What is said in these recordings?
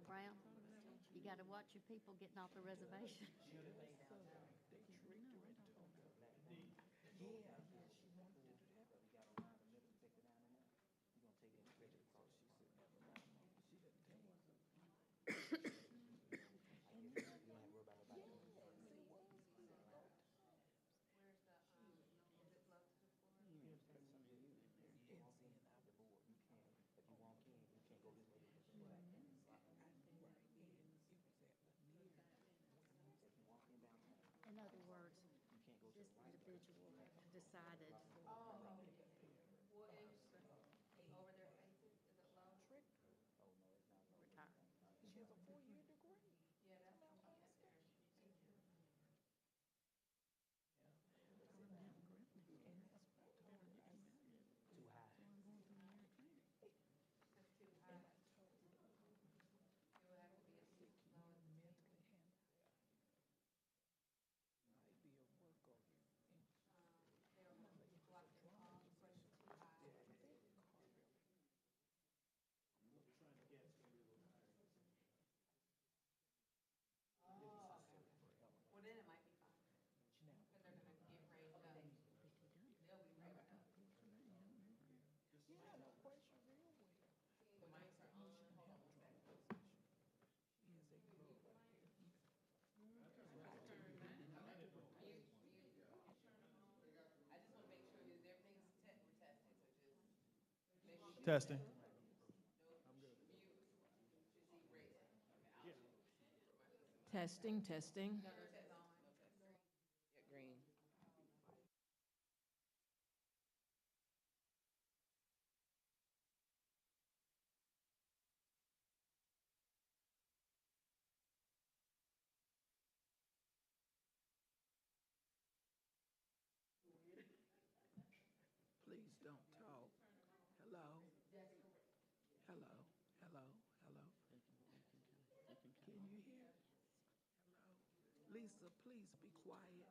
Brown, you gotta watch your people getting off the reservation. They tricked her and told her. Yeah, she wanted to do that. She said, never mind. She didn't tell us. And then, yes, it was good. Where's the, is it love to the floor? It's in our board. You can't, if you walk in, you can't go this way. Right, and it was at Lanier. If you walk in downtown, In other words, you can't go to this the right. individual decided, Oh, what is, over their faces, is it low? Tricked her. Oh, no, it's not low. retire. She has a 4-year degree. Yeah, that's what I'm at there. And that's what I told her. I said, too high. That's too high. And I told her, It would have to be at least low as the table. mentally handle that. Might be a work on you. And They were like the palms, but it's too high. Oh, okay. Well, then it might be fine, because they're gonna get raised up. They'll be raised up. Yeah, no question, real well. The mics are on. She has a girl right here. I just wanna make sure that everything's we're testing, so just make sure. Testing. Testing, testing. No test on, no test. Yeah, green. Please don't talk. Hello? Hello? Hello? Hello? Can you hear? Hello? Lisa, please be quiet.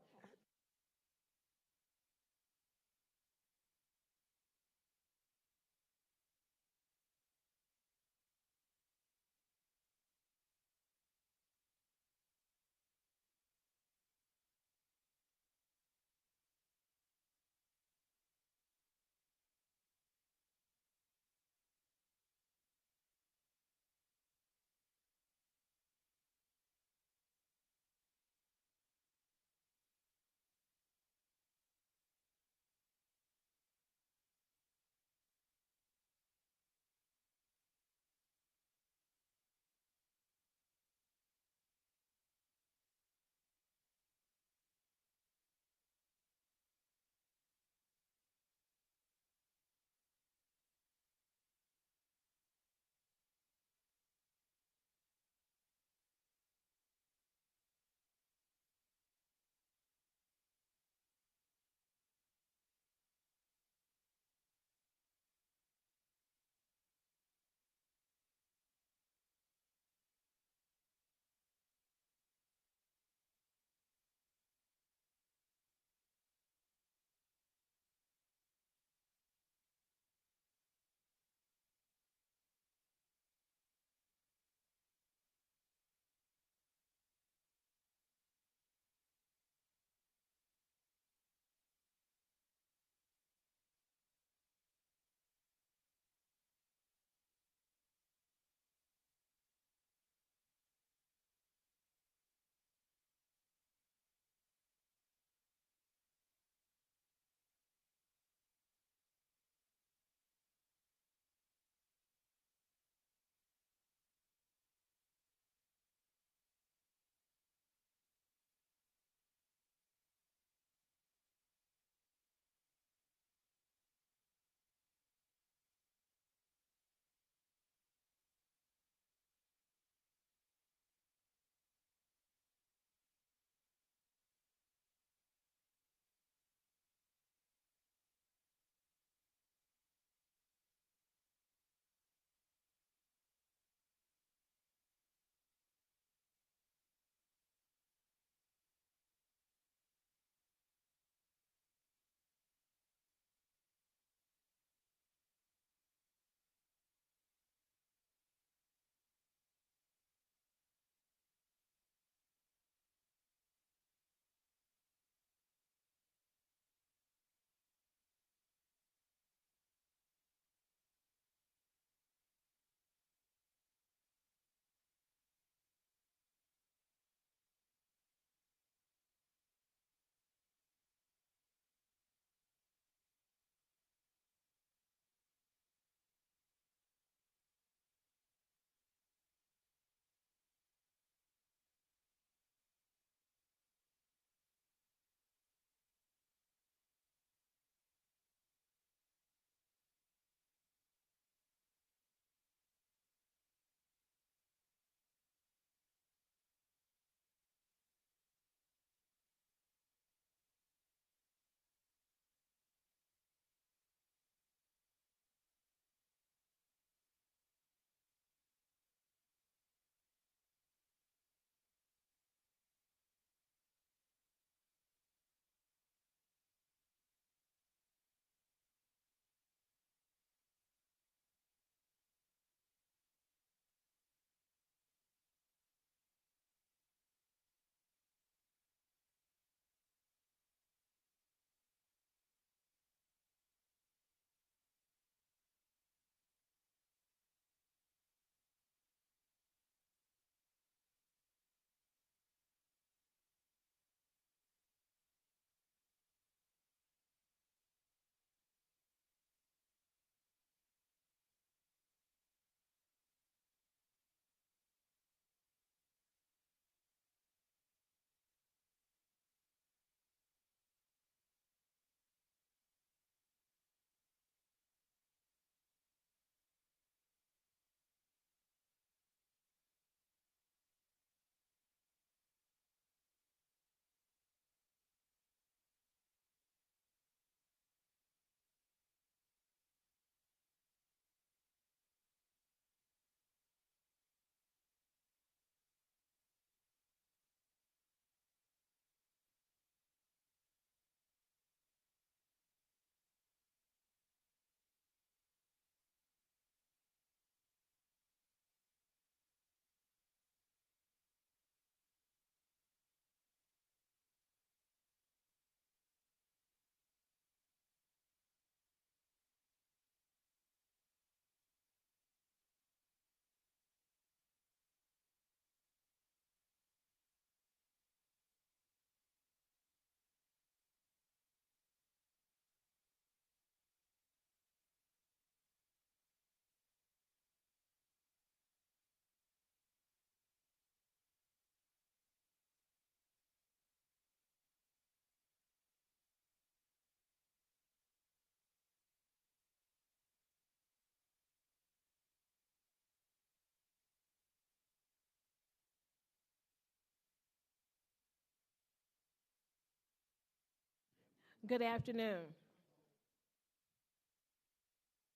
Good afternoon.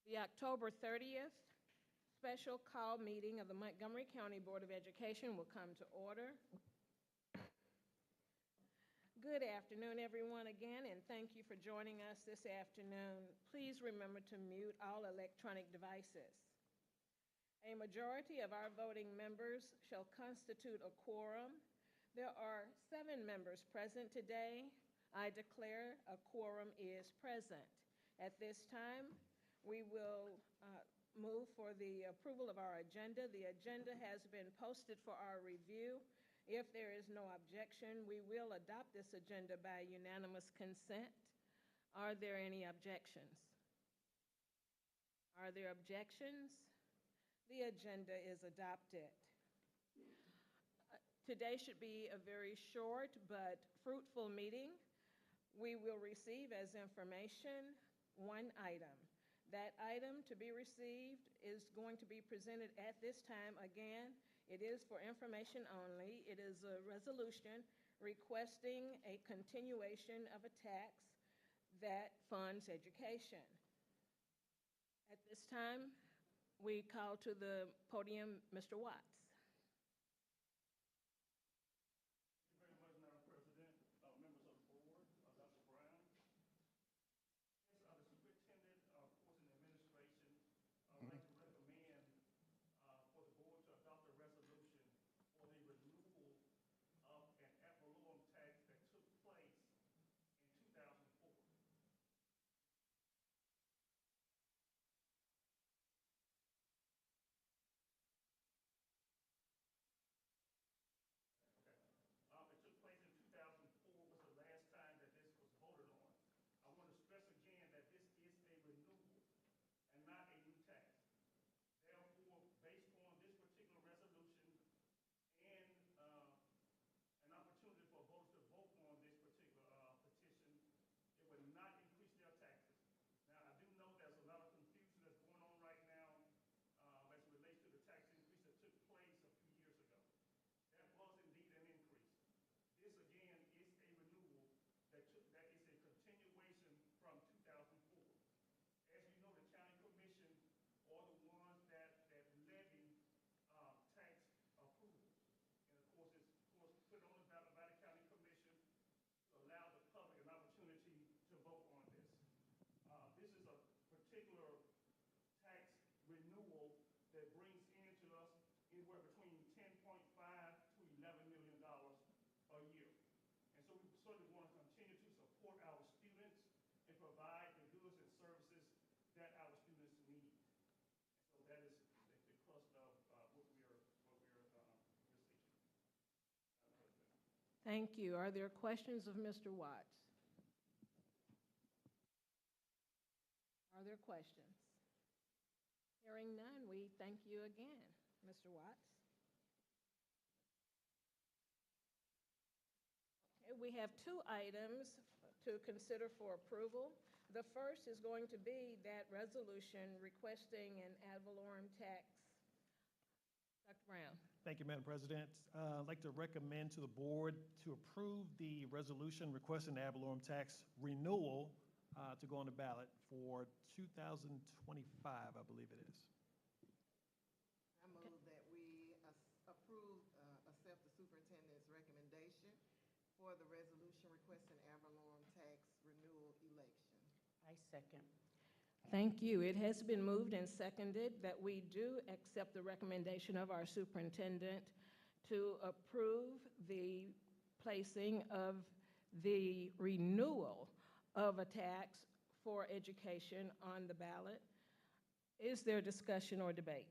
The October 30th special call meeting of the Montgomery County Board of Education will come to order. Good afternoon, everyone, again, and thank you for joining us this afternoon. Please remember to mute all electronic devices. A majority of our voting members shall constitute a quorum. There are 7 members present today. I declare a quorum is present. At this time, we will move for the approval of our agenda. The agenda has been posted for our review. If there is no objection, we will adopt this agenda by unanimous consent. Are there any objections? Are there objections? The agenda is adopted. Today should be a very short but fruitful meeting. We will receive as information 1 item. That item to be received is going to be presented at this time. Again, it is for information only. It is a resolution requesting a continuation of a tax that funds education. At this time, we call to the podium Mr. Watts. Thank you very much, Madam President, members of the board, Dr. Brown. Yes, the superintendent, of course, and administration, I'd like to recommend for the board to adopt a resolution for the renewal of an ad valorem tax that took place in 2004. It took place in 2004 was the last time that this was voted on. I want to stress again that this is a renewal and not a new tax. Therefore, based on this particular resolution and an opportunity for voters to vote on this particular petition, it would not increase their taxes. Now, I do know there's a lot of confusion that's going on right now as it relates to the tax increase that took place a few years ago. That was indeed an increase. This, again, is a renewal that is a continuation from 2004. As you know, the county commission are the ones that levy tax approvals. And of course, it's put on the ballot by the county commission to allow the public an opportunity to vote on this. This is a particular tax renewal that brings into us anywhere between $10.5 to $11 million a year. And so we certainly want to continue to support our students and provide the goods and services that our students need. And so that is the crust of what we're seeking. Thank you. Are there questions of Mr. Watts? Are there questions? Hearing none, we thank you again, Mr. Watts. Okay, we have 2 items to consider for approval. The first is going to be that resolution requesting an ad valorem tax. Dr. Brown. Thank you, Madam President. I'd like to recommend to the board to approve the resolution requesting the ad valorem tax renewal to go on the ballot for 2025, I believe it is. I move that we approve, accept the superintendent's recommendation for the resolution requesting ad valorem tax renewal election. I second. Thank you. It has been moved and seconded that we do accept the recommendation of our superintendent to approve the placing of the renewal of a tax for education on the ballot. Is there discussion or debate?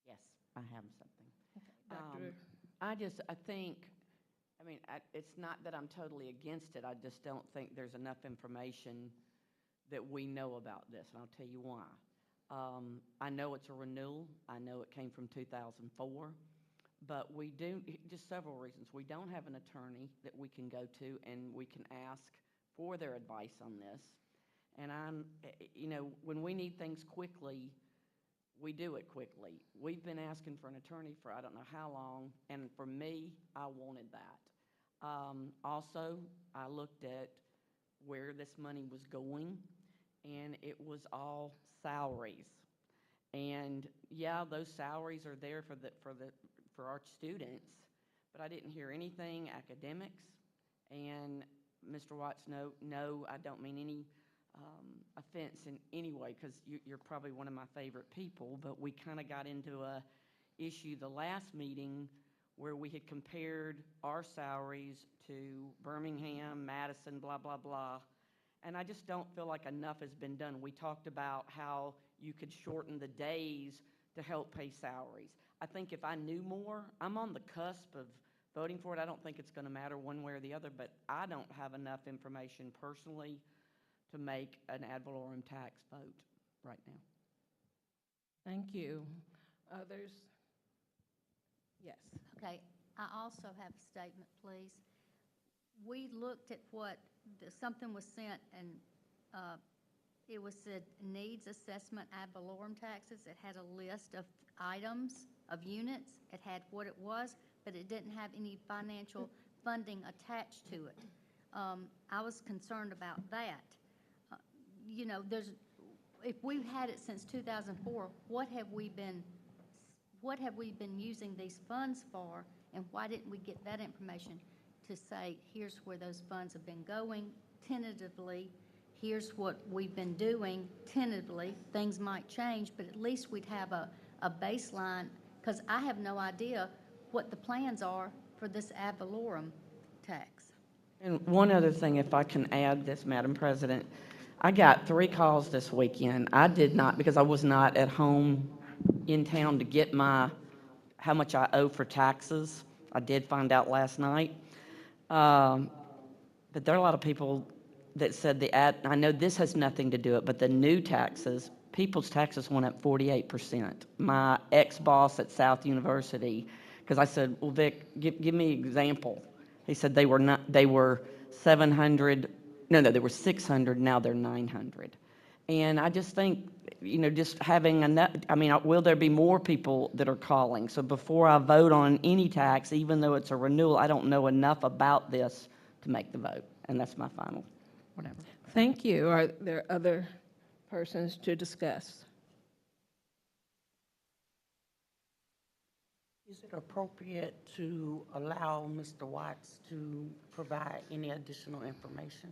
Yes, I have something. Dr. I think, it's not that I'm totally against it. I just don't think there's enough information that we know about this, and I'll tell you why. I know it's a renewal. I know it came from 2004. But we do, just several reasons. We don't have an attorney that we can go to and we can ask for their advice on this. And when we need things quickly, we do it quickly. We've been asking for an attorney for I don't know how long, and for me, I wanted that. Also, I looked at where this money was going, and it was all salaries. And yeah, those salaries are there for our students, but I didn't hear anything academics. And Mr. Watts, no, I don't mean any offense in any way, because you're probably one of my favorite people, but we kind of got into a issue the last meeting where we had compared our salaries to Birmingham, Madison, blah, blah, blah. And I just don't feel like enough has been done. We talked about how you could shorten the days to help pay salaries. I think if I knew more, I'm on the cusp of voting for it. I don't think it's going to matter one way or the other, but I don't have enough information personally to make an ad valorem tax vote right now. Thank you. Others? Yes. Okay, I also have a statement, please. We looked at something was sent, and it was said needs assessment ad valorem taxes. It had a list of items, of units. It had what it was, but it didn't have any financial funding attached to it. I was concerned about that. You know, if we've had it since 2004, what have we been using these funds for, and why didn't we get that information to say, here's where those funds have been going tentatively, here's what we've been doing tentatively. Things might change, but at least we'd have a baseline, because I have no idea what the plans are for this ad valorem tax. And one other thing, if I can add this, Madam President, I got 3 calls this weekend. I did not, because I was not at home in town to get how much I owe for taxes. I did find out last night. But there are a lot of people that said I know this has nothing to do with it, but the new taxes, people's taxes went up 48%. My ex-boss at South University, because I said, well, Vic, give me an example. He said they were 700, they were 600, now they're 900. And I just think, just having enough, will there be more people that are calling? So before I vote on any tax, even though it's a renewal, I don't know enough about this to make the vote. And that's my final, whatever. Thank you. Are there other persons to discuss? Is it appropriate to allow Mr. Watts to provide any additional information?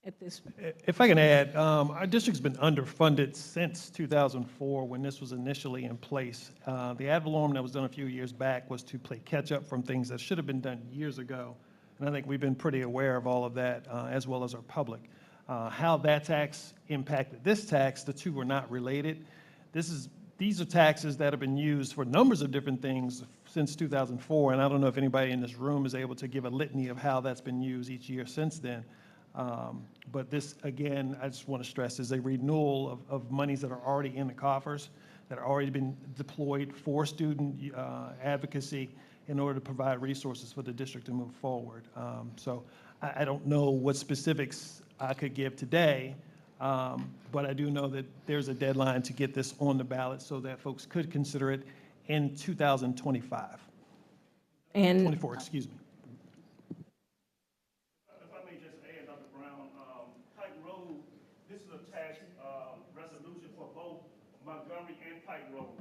At this, If I can add, our district's been underfunded since 2004 when this was initially in place. The ad valorem that was done a few years back was to play catch-up from things that should have been done years ago. And I think we've been pretty aware of all of that, as well as our public. How that tax impacted this tax, the two were not related. These are taxes that have been used for numbers of different things since 2004, and I don't know if anybody in this room is able to give a litany of how that's been used each year since then. But this, again, I just want to stress, is a renewal of monies that are already in the coffers, that are already been deployed for student advocacy in order to provide resources for the district to move forward. So I don't know what specifics I could give today, but I do know that there's a deadline to get this on the ballot so that folks could consider it in 2025. and 24, excuse me. If I may just add, Dr. Brown, Pike Road, this is a tax resolution for both Montgomery and Pike Road.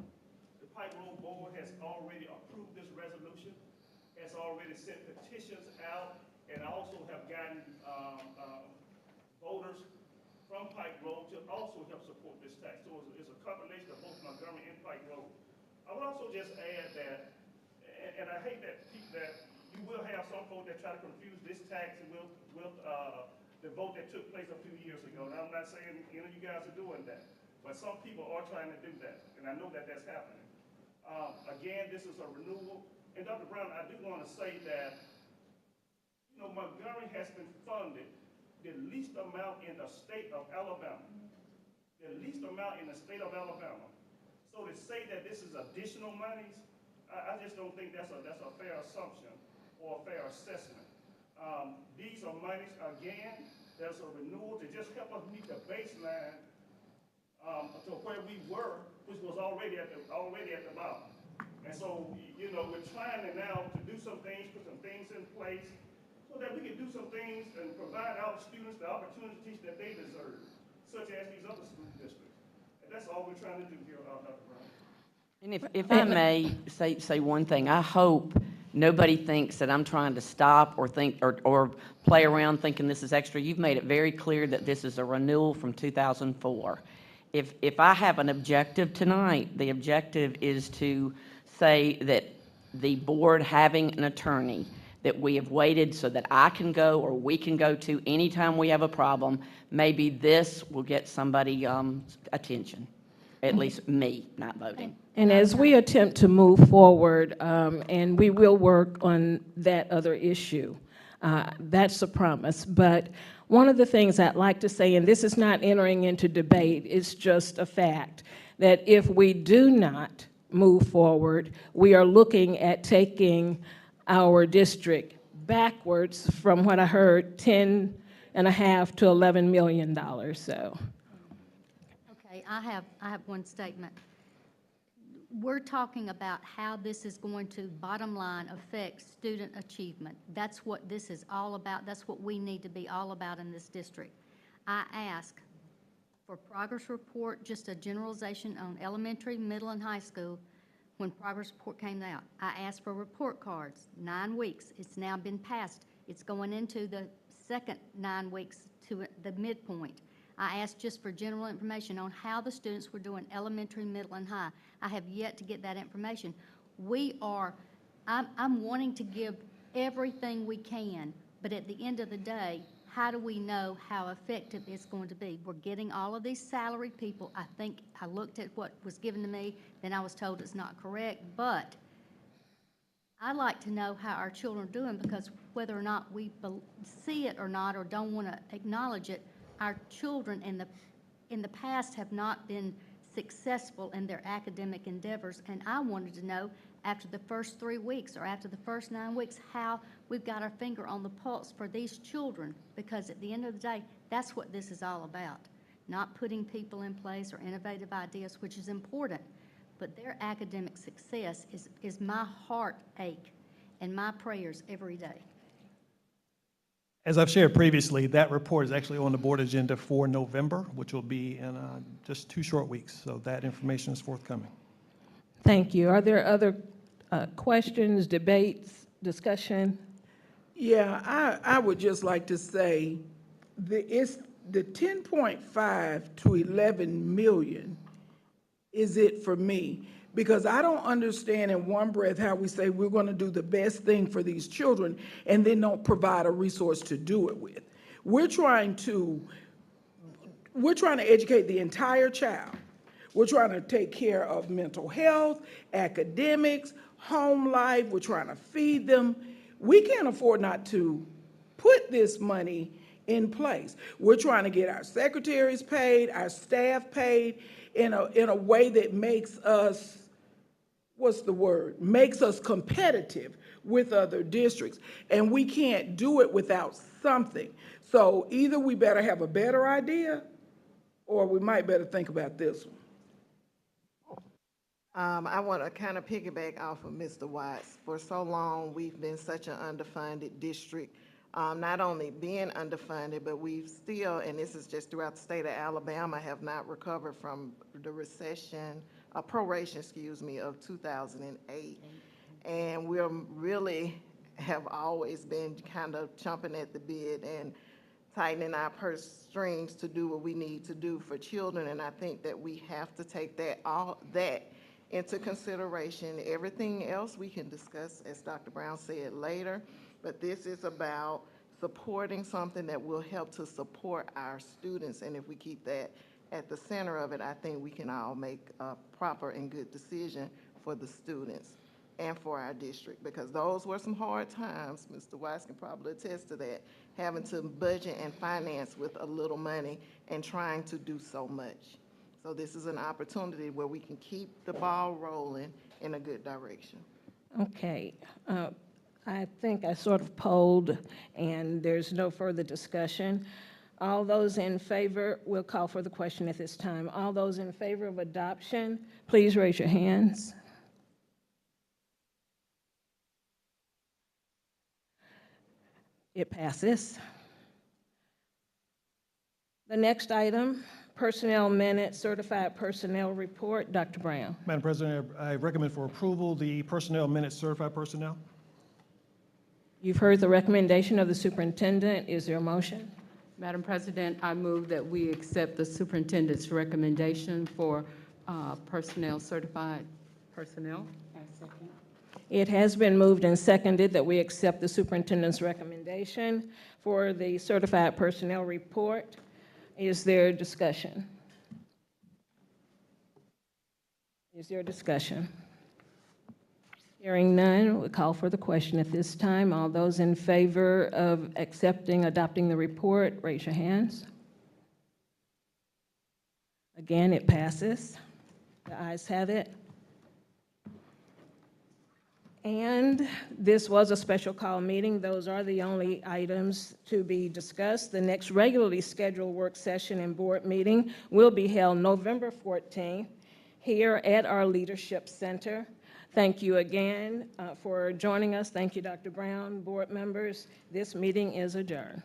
The Pike Road Board has already approved this resolution, has already sent petitions out, and also have gotten voters from Pike Road to also help support this tax. So it's a combination of both Montgomery and Pike Road. I would also just add that, and I hate that you will have some folks that try to confuse this tax with the vote that took place a few years ago. And I'm not saying any of you guys are doing that, but some people are trying to do that, and I know that that's happening. Again, this is a renewal. And Dr. Brown, I do want to say that, Montgomery has been funded the least amount in the state of Alabama. The least amount in the state of Alabama. So to say that this is additional monies, I just don't think that's a fair assumption or a fair assessment. These are monies, again, there's a renewal to just help us meet the baseline to where we were, which was already at the bottom. And so, you know, we're trying to now to do some things, put some things in place, so that we can do some things and provide our students the opportunities that they deserve, such as these other school districts. And that's all we're trying to do here, Dr. Brown. And if I may say one thing, I hope nobody thinks that I'm trying to stop or think, or play around thinking this is extra. You've made it very clear that this is a renewal from 2004. If I have an objective tonight, the objective is to say that the board having an attorney that we have waited so that I can go or we can go to anytime we have a problem, maybe this will get somebody attention, at least me not voting. And as we attempt to move forward, and we will work on that other issue, that's a promise. But one of the things I'd like to say, and this is not entering into debate, it's just a fact, that if we do not move forward, we are looking at taking our district backwards from what I heard, 10.5 to $11 million, so. Okay, I have one statement. We're talking about how this is going to, bottom line, affect student achievement. That's what this is all about. That's what we need to be all about in this district. I ask for progress report, just a generalization on elementary, middle, and high school. When progress report came out, I asked for report cards, 9 weeks. It's now been passed. It's going into the second 9 weeks to the midpoint. I asked just for general information on how the students were doing elementary, middle, and high. I have yet to get that information. I'm wanting to give everything we can, but at the end of the day, how do we know how effective it's going to be? We're getting all of these salaried people. I think I looked at what was given to me, then I was told it's not correct, but I like to know how our children are doing, because whether or not we see it or not, or don't want to acknowledge it, our children in the past have not been successful in their academic endeavors, and I wanted to know after the first 3 weeks or after the first 9 weeks how we've got our finger on the pulse for these children, because at the end of the day, that's what this is all about. Not putting people in place or innovative ideas, which is important, but their academic success is my heartache and my prayers every day. As I've shared previously, that report is actually on the board agenda for November, which will be in just 2 short weeks. So that information is forthcoming. Thank you. Are there other questions, debates, discussion? Yeah, I would just like to say it's the 10.5 to 11 million is it for me, because I don't understand in one breath how we say we're going to do the best thing for these children and then don't provide a resource to do it with. We're trying to educate the entire child. We're trying to take care of mental health, academics, home life. We're trying to feed them. We can't afford not to put this money in place. We're trying to get our secretaries paid, our staff paid in a way that makes us, makes us competitive with other districts. And we can't do it without something. So either we better have a better idea, or we might better think about this one. I want to kind of piggyback off of Mr. Watts. For so long, we've been such an underfunded district. Not only being underfunded, but we've still, and this is just throughout the state of Alabama, have not recovered from the proration, of 2008. And we really have always been kind of chomping at the bit and tightening our purse strings to do what we need to do for children. And I think that we have to take all that into consideration. Everything else we can discuss, as Dr. Brown said, later, but this is about supporting something that will help to support our students. And if we keep that at the center of it, I think we can all make a proper and good decision for the students and for our district, because those were some hard times. Mr. Weiss can probably attest to that, having to budget and finance with a little money and trying to do so much. So this is an opportunity where we can keep the ball rolling in a good direction. Okay. I think I sort of polled, and there's no further discussion. All those in favor, we'll call for the question at this time. All those in favor of adoption, please raise your hands. It passes. The next item, personnel minutes, certified personnel report. Dr. Brown. Madam President, I recommend for approval the personnel minutes, certified personnel. You've heard the recommendation of the superintendent. Is there a motion? Madam President, I move that we accept the superintendent's recommendation for personnel, certified personnel. I second. It has been moved and seconded that we accept the superintendent's recommendation for the certified personnel report. Is there discussion? Is there discussion? Hearing none, we call for the question at this time. All those in favor of adopting the report, raise your hands. Again, it passes. The ayes have it. And this was a special call meeting. Those are the only items to be discussed. The next regularly scheduled work session and board meeting will be held November 14th here at our Leadership Center. Thank you again for joining us. Thank you, Dr. Brown, board members. This meeting is adjourned.